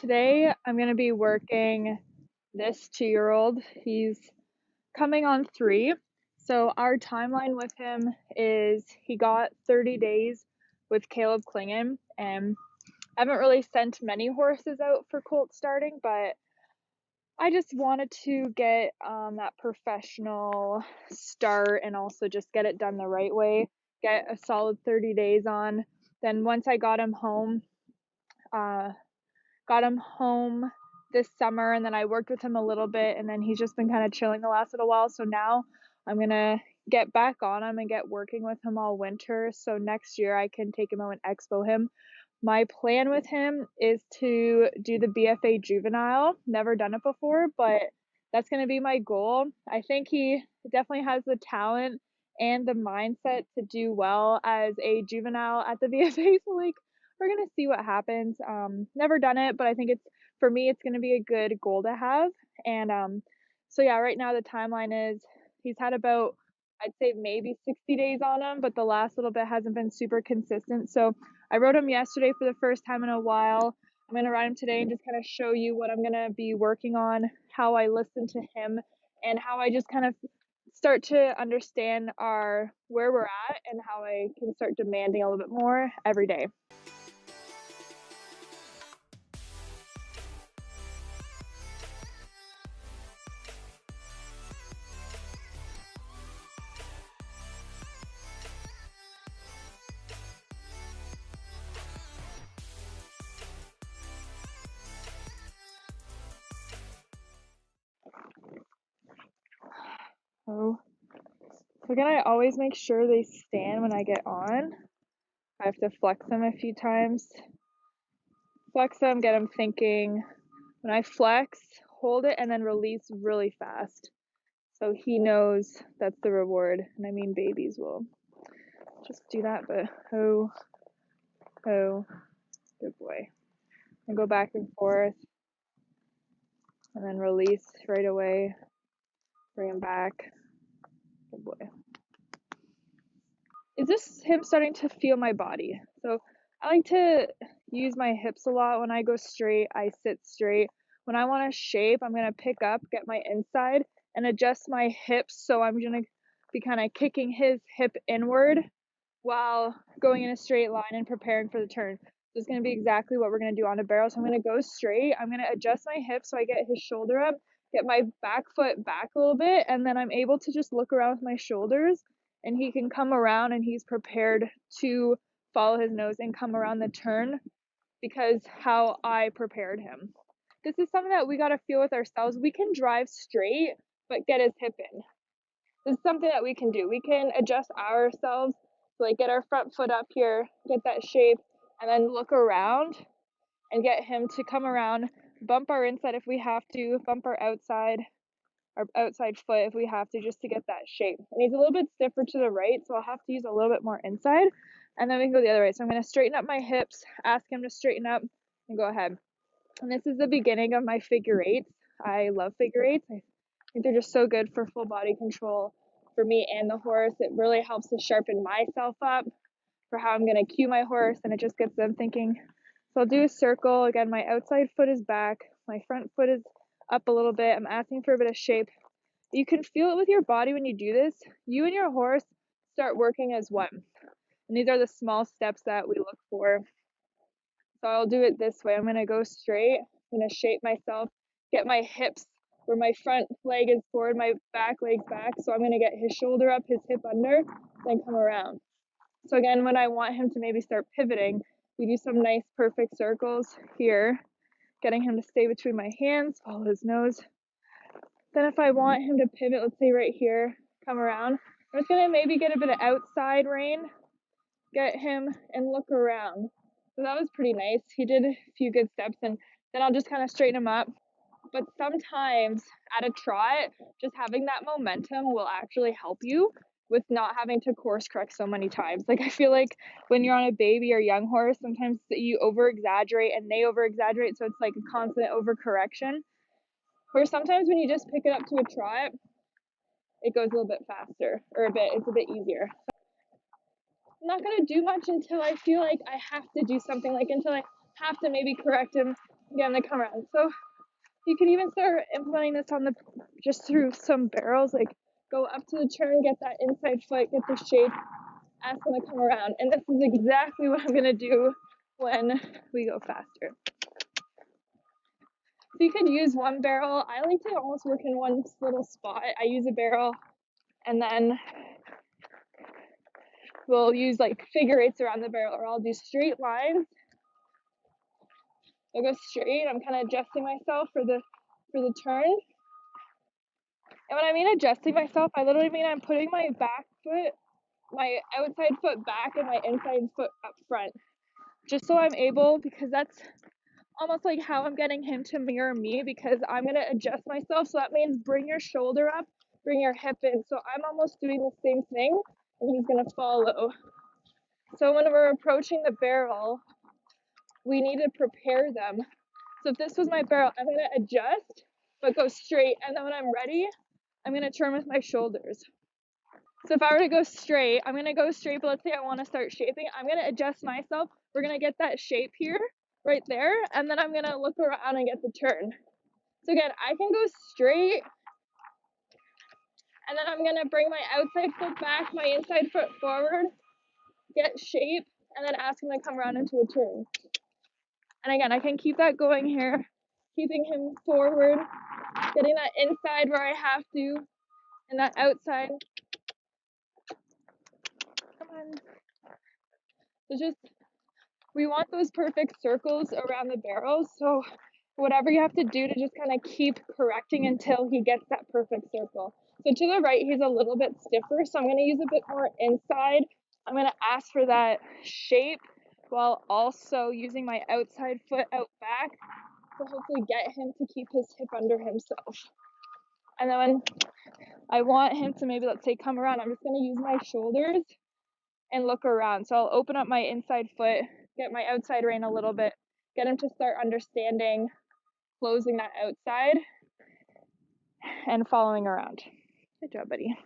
today I'm going to be working this 2-year-old. He's coming on 3. So our timeline with him is he got 30 days with Caleb Clingen, and I haven't really sent many horses out for Colt starting, but I just wanted to get that professional start and also just get it done the right way, get a solid 30 days on. Then once I got him home this summer, and then I worked with him a little bit, and then he's just been kind of chilling the last little while. So now I'm gonna get back on him and get working with him all winter, so next year I can take him out and expo him. My plan with him is to do the BFA Juvenile. Never done it before, but that's going to be my goal. I think he definitely has the talent and the mindset to do well as a juvenile at the BFA. So we're going to see what happens. Never done it, but I think for me it's going to be a good goal to have. And so yeah, right now the timeline is he's had about, I'd say maybe 60 days on him, but the last little bit hasn't been super consistent. So I rode him yesterday for the first time in a while. I'm going to ride him today and just kind of show you what I'm going to be working on, how I listen to him, and how I just kind of start to understand where we're at and how I can start demanding a little bit more every day. So again, I always make sure they stand when I get on. I have to flex them a few times. Flex them, get them thinking. When I flex, hold it and then release really fast. So he knows that's the reward. And I mean, babies will just do that, but oh, good boy. And go back and forth and then release right away. Bring him back. Good boy. Is this him starting to feel my body? So I like to use my hips a lot. When I go straight, I sit straight. When I want to shape, I'm going to pick up, get my inside, and adjust my hips. So I'm going to be kind of kicking his hip inward while going in a straight line and preparing for the turn. So it's going to be exactly what we're going to do on a barrel. So I'm going to go straight. I'm going to adjust my hips so I get his shoulder up, get my back foot back a little bit, and then I'm able to just look around with my shoulders, and he can come around and he's prepared to follow his nose and come around the turn because how I prepared him. This is something that we got to feel with ourselves. We can drive straight, but get his hip in. This is something that we can do. We can adjust ourselves, like get our front foot up here, get that shape, and then look around and get him to come around, bump our inside if we have to, bump our outside foot if we have to, just to get that shape. And he's a little bit stiffer to the right, so I'll have to use a little bit more inside, and then we can go the other way. So I'm going to straighten up my hips, ask him to straighten up, and go ahead. And this is the beginning of my figure eights. I love figure eights. I think they're just so good for full body control for me and the horse. It really helps to sharpen myself up for how I'm going to cue my horse, and it just gets them thinking. So I'll do a circle. Again, my outside foot is back, my front foot is up a little bit. I'm asking for a bit of shape. You can feel it with your body when you do this. You and your horse start working as one. And these are the small steps that we look for. So I'll do it this way. I'm going to go straight. I'm going to shape myself, get my hips where my front leg is forward, my back leg's back. So I'm going to get his shoulder up, his hip under, then come around. So again, when I want him to maybe start pivoting, we do some nice perfect circles here, getting him to stay between my hands, follow his nose. Then if I want him to pivot, let's say right here, come around, I'm just going to maybe get a bit of outside rein, get him and look around. So that was pretty nice. He did a few good steps, and then I'll just kind of straighten him up. But sometimes at a trot, just having that momentum will actually help you with not having to course correct so many times. Like I feel like when you're on a baby or young horse, sometimes you over exaggerate and they over exaggerate, so it's like a constant overcorrection. Where sometimes when you just pick it up to a trot, it goes a little bit faster, or it's a bit easier. I'm not gonna do much until I feel like I have to do something, like until I have to maybe correct him Again, they come around. So you can even start implementing this on the just through some barrels, like go up to the turn, get that inside foot, get the shape, ask them to come around. And this is exactly what I'm gonna do when we go faster. So you could use one barrel. I like to almost work in one little spot. I use a barrel and then we'll use like figure eights around the barrel, or I'll do straight lines. I'll go straight. I'm kind of adjusting myself for the turn. And when I mean adjusting myself, I literally mean I'm putting my back foot, my outside foot back, and my inside foot up front. Just so I'm able, because that's almost like how I'm getting him to mirror me, because I'm going to adjust myself. So that means bring your shoulder up, bring your hip in. So I'm almost doing the same thing, and he's going to follow. So when we're approaching the barrel, we need to prepare them. So if this was my barrel, I'm going to adjust, but go straight. And then when I'm ready, I'm going to turn with my shoulders. So if I were to go straight, I'm going to go straight, but let's say I want to start shaping. I'm going to adjust myself. We're going to get that shape here, right there, and then I'm going to look around and get the turn. So again, I can go straight, and then I'm going to bring my outside foot back, my inside foot forward, get shape, and then ask him to come around into a turn. And again, I can keep that going here, keeping him forward, getting that inside where I have to, and that outside. Come on. So just, we want those perfect circles around the barrels. So whatever you have to do to just kind of keep correcting until he gets that perfect circle. So to the right, he's a little bit stiffer. So I'm going to use a bit more inside. I'm going to ask for that shape while also using my outside foot out back to hopefully get him to keep his hip under himself. And then when I want him to maybe, let's say, come around, I'm just going to use my shoulders and look around. So I'll open up my inside foot, get my outside rein a little bit, get him to start understanding, closing that outside, and following around. Good job, buddy.